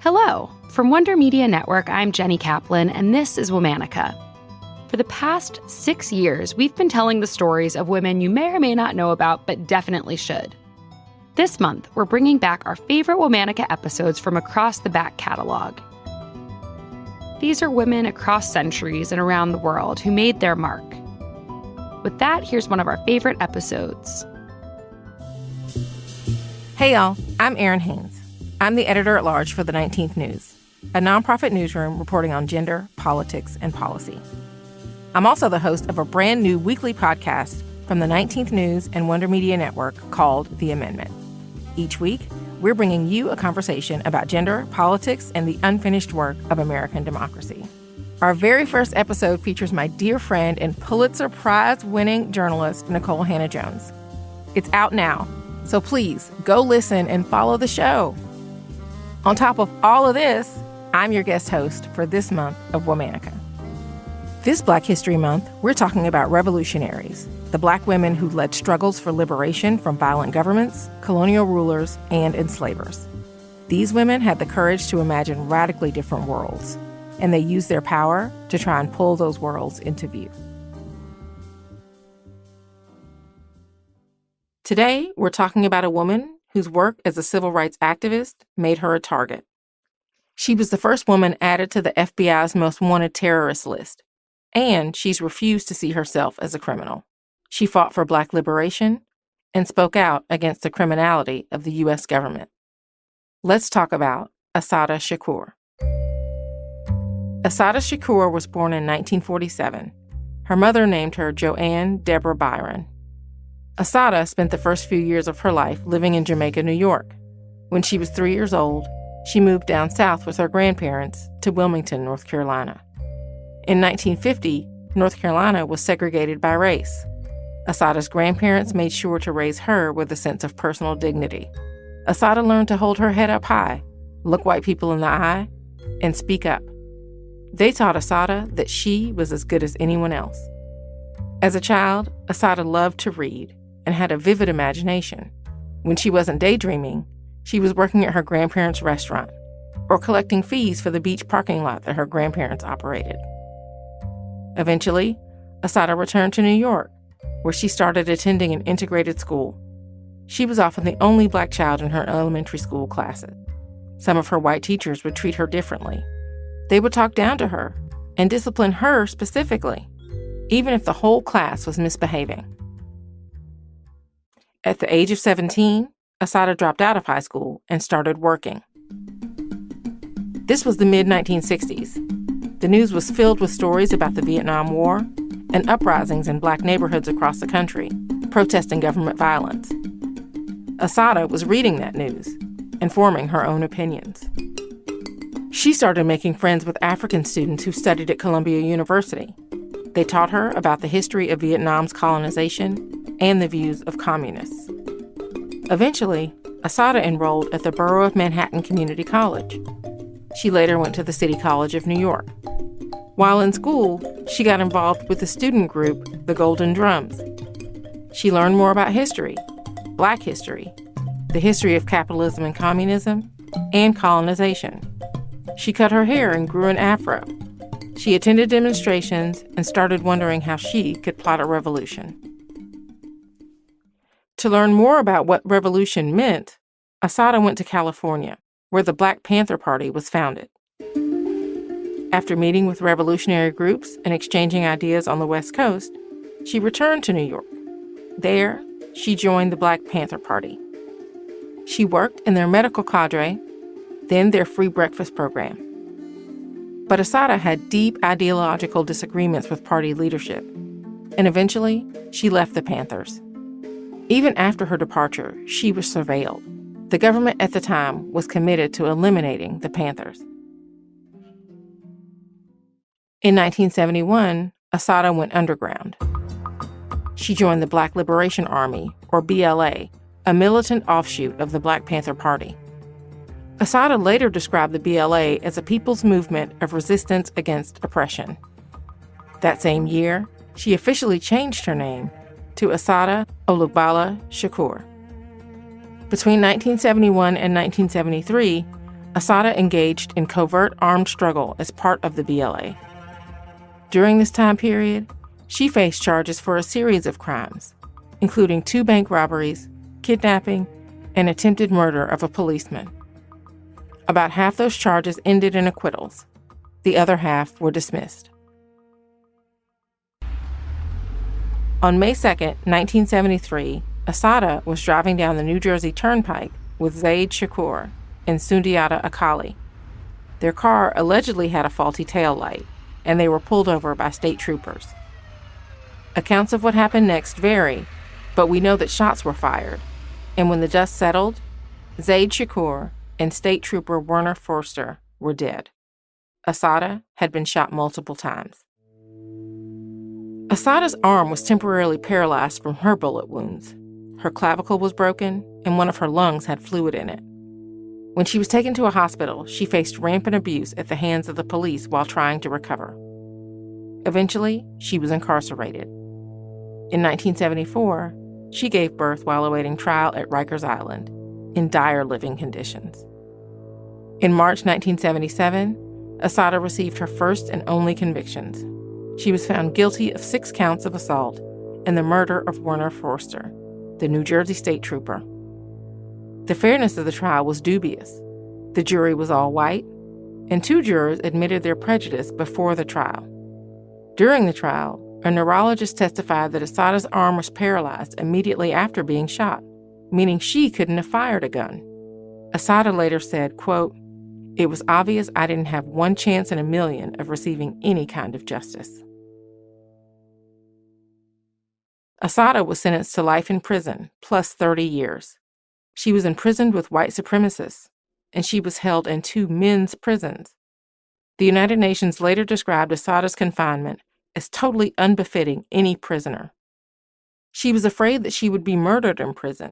Hello. From Wonder Media Network, I'm Jenny Kaplan, and this is Womanica. For the past 6 years, we've been telling the stories of women you may or may not know about, but definitely should. This month, we're bringing back our favorite Womanica episodes from across the back catalog. These are women across centuries and around the world who made their mark. With that, here's one of our favorite episodes. Hey y'all, I'm Erin Haynes. I'm the editor-at-large for the 19th News, a nonprofit newsroom reporting on gender, politics, and policy. I'm also the host of a brand new weekly podcast from the 19th News and Wonder Media Network called The Amendment. Each week, we're bringing you a conversation about gender, politics, and the unfinished work of American democracy. Our very first episode features my dear friend and Pulitzer Prize-winning journalist, Nikole Hannah-Jones. It's out now, so please go listen and follow the show. On top of all of this, I'm your guest host for this month of Womanica. This Black History Month, we're talking about revolutionaries, the Black women who led struggles for liberation from violent governments, colonial rulers, and enslavers. These women had the courage to imagine radically different worlds, and they used their power to try and pull those worlds into view. Today, we're talking about a woman whose work as a civil rights activist made her a target. She was the first woman added to the FBI's most wanted terrorist list, and she's refused to see herself as a criminal. She fought for Black liberation and spoke out against the criminality of the U.S. government. Let's talk about Assata Shakur. Assata Shakur was born in 1947. Her mother named her Joanne Deborah Byron. Assata spent the first few years of her life living in Jamaica, New York. When she was 3 years old, she moved down south with her grandparents to Wilmington, North Carolina. In 1950, North Carolina was segregated by race. Assata's grandparents made sure to raise her with a sense of personal dignity. Assata learned to hold her head up high, look white people in the eye, and speak up. They taught Assata that she was as good as anyone else. As a child, Assata loved to read and had a vivid imagination. When she wasn't daydreaming, she was working at her grandparents' restaurant or collecting fees for the beach parking lot that her grandparents operated. Eventually, Assata returned to New York, where she started attending an integrated school. She was often the only Black child in her elementary school classes. Some of her white teachers would treat her differently. They would talk down to her and discipline her specifically, even if the whole class was misbehaving. At the age of 17, Assata dropped out of high school and started working. This was the mid-1960s. The news was filled with stories about the Vietnam War and uprisings in Black neighborhoods across the country, protesting government violence. Assata was reading that news and forming her own opinions. She started making friends with African students who studied at Columbia University. They taught her about the history of Vietnam's colonization and the views of communists. Eventually, Assata enrolled at the Borough of Manhattan Community College. She later went to the City College of New York. While in school, she got involved with the student group, the Golden Drums. She learned more about history, Black history, the history of capitalism and communism, and colonization. She cut her hair and grew an afro. She attended demonstrations and started wondering how she could plot a revolution. To learn more about what revolution meant, Assata went to California, where the Black Panther Party was founded. After meeting with revolutionary groups and exchanging ideas on the West Coast, she returned to New York. There, she joined the Black Panther Party. She worked in their medical cadre, then their free breakfast program. But Assata had deep ideological disagreements with party leadership, and eventually, she left the Panthers. Even after her departure, she was surveilled. The government at the time was committed to eliminating the Panthers. In 1971, Assata went underground. She joined the Black Liberation Army, or BLA, a militant offshoot of the Black Panther Party. Assata later described the BLA as a people's movement of resistance against oppression. That same year, she officially changed her name to Assata Shakur. Between 1971 and 1973, Assata engaged in covert armed struggle as part of the BLA. During this time period, she faced charges for a series of crimes, including 2 bank robberies, kidnapping, and attempted murder of a policeman. About half those charges ended in acquittals. The other half were dismissed. On May 2, 1973, Assata was driving down the New Jersey Turnpike with Assata Shakur and Sundiata Akali. Their car allegedly had a faulty taillight, and they were pulled over by state troopers. Accounts of what happened next vary, but we know that shots were fired, and when the dust settled, Assata Shakur and state trooper Werner Forster were dead. Assata had been shot multiple times. Assata's arm was temporarily paralyzed from her bullet wounds. Her clavicle was broken, and one of her lungs had fluid in it. When she was taken to a hospital, she faced rampant abuse at the hands of the police while trying to recover. Eventually, she was incarcerated. In 1974, she gave birth while awaiting trial at Rikers Island, in dire living conditions. In March 1977, Assata received her first and only convictions. She was found guilty of 6 counts of assault and the murder of Werner Forster, the New Jersey state trooper. The fairness of the trial was dubious. The jury was all white, and 2 jurors admitted their prejudice before the trial. During the trial, a neurologist testified that Assata's arm was paralyzed immediately after being shot, meaning she couldn't have fired a gun. Assata later said, quote, "It was obvious I didn't have 1 chance in a million of receiving any kind of justice." Assata was sentenced to life in prison, plus 30 years. She was imprisoned with white supremacists, and she was held in 2 men's prisons. The United Nations later described Assata's confinement as totally unbefitting any prisoner. She was afraid that she would be murdered in prison,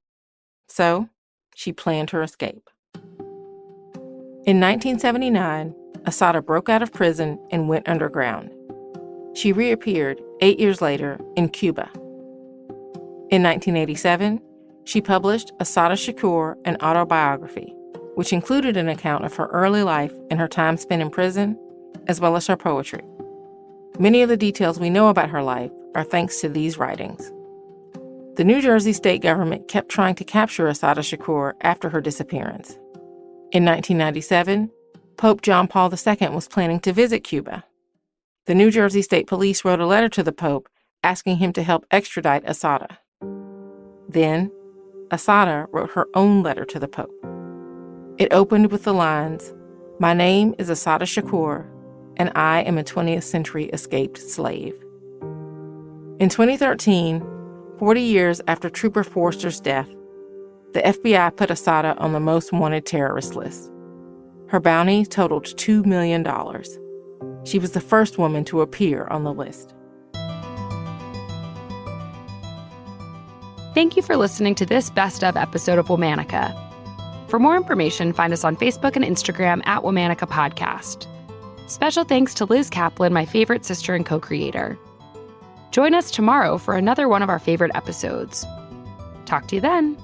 so she planned her escape. In 1979, Assata broke out of prison and went underground. She reappeared 8 years later in Cuba. In 1987, she published Assata Shakur, an autobiography, which included an account of her early life and her time spent in prison, as well as her poetry. Many of the details we know about her life are thanks to these writings. The New Jersey state government kept trying to capture Assata Shakur after her disappearance. In 1997, Pope John Paul II was planning to visit Cuba. The New Jersey State Police wrote a letter to the Pope asking him to help extradite Assata. Then, Assata wrote her own letter to the Pope. It opened with the lines, "My name is Assata Shakur, and I am a 20th century escaped slave." In 2013, 40 years after Trooper Forster's death, the FBI put Assata on the most wanted terrorist list. Her bounty totaled $2 million. She was the first woman to appear on the list. Thank you for listening to this best of episode of Womanica. For more information, find us on Facebook and Instagram at Womanica Podcast. Special thanks to Liz Kaplan, my favorite sister and co-creator. Join us tomorrow for another one of our favorite episodes. Talk to you then.